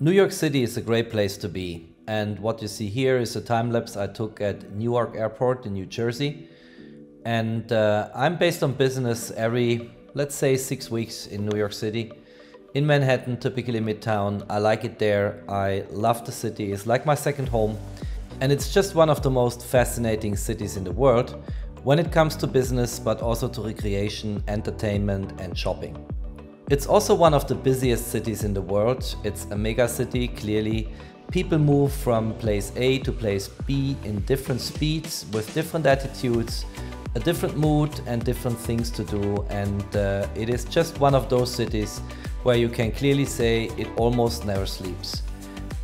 New York City is a great place to be, and what you see here is a time lapse I took at Newark Airport in New Jersey. And I'm based on business every, let's say, 6 weeks in New York City. In Manhattan, typically Midtown. I like it there. I love the city. It's like my second home. And it's just one of the most fascinating cities in the world when it comes to business, but also to recreation, entertainment and shopping. It's also one of the busiest cities in the world. It's a mega city, clearly. People move from place A to place B in different speeds, with different attitudes, a different mood and different things to do. And it is just one of those cities where you can clearly say it almost never sleeps.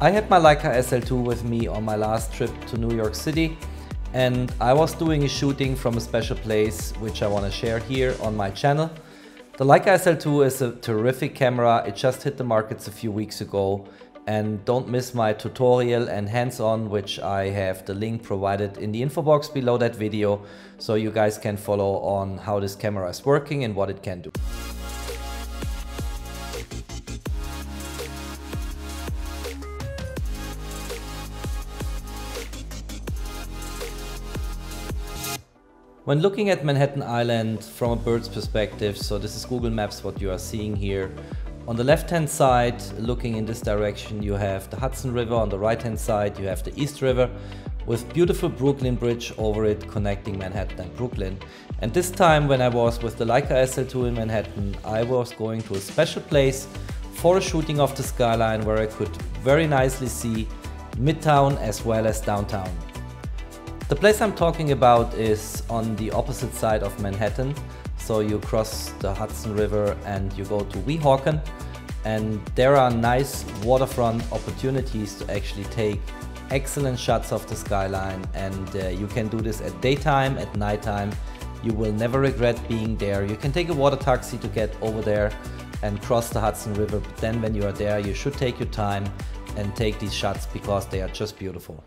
I had my LEICA SL2 with me on my last trip to New York City, and I was doing a shooting from a special place which I want to share here on my channel. The LEICA SL2 is a terrific camera. It just hit the markets a few weeks ago, and don't miss my tutorial and hands-on, which I have the link provided in the info box below that video, so you guys can follow on how this camera is working and what it can do. When looking at Manhattan Island from a bird's perspective, so this is Google Maps what you are seeing here. On the left hand side, looking in this direction, you have the Hudson River. On the right hand side you have the East River with beautiful Brooklyn Bridge over it connecting Manhattan and Brooklyn. And this time when I was with the LEICA SL2 in Manhattan, I was going to a special place for a shooting of the Skyline where I could very nicely see Midtown as well as downtown. The place I'm talking about is on the opposite side of Manhattan. So you cross the Hudson River and you go to Weehawken, and there are nice waterfront opportunities to actually take excellent shots of the skyline, and you can do this at daytime, at nighttime. You will never regret being there. You can take a water taxi to get over there and cross the Hudson River, but then when you are there you should take your time and take these shots because they are just beautiful.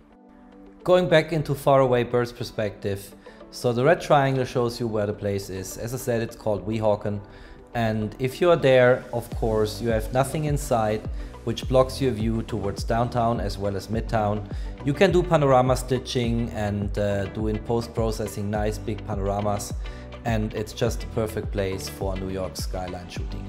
Going back into faraway bird's perspective, so the red triangle shows you where the place is. As I said, it's called Weehawken, and if you are there, of course, you have nothing inside which blocks your view towards downtown as well as Midtown. You can do panorama stitching and do in post-processing nice big panoramas, and it's just a perfect place for a New York skyline shooting.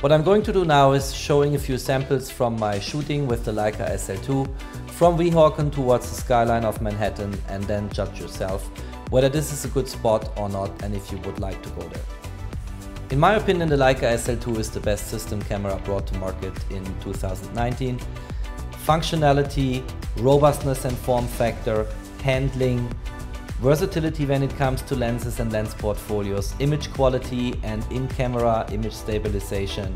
What I'm going to do now is showing a few samples from my shooting with the LEICA SL2 from Weehawken towards the skyline of Manhattan, and then judge yourself whether this is a good spot or not and if you would like to go there. In my opinion, the LEICA SL2 is the best system camera brought to market in 2019. Functionality, robustness and form factor, handling, versatility when it comes to lenses and lens portfolios, image quality and in-camera image stabilization.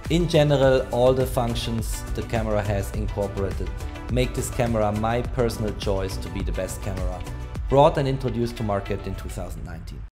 In general, all the functions the camera has incorporated make this camera my personal choice to be the best camera brought and introduced to market in 2019.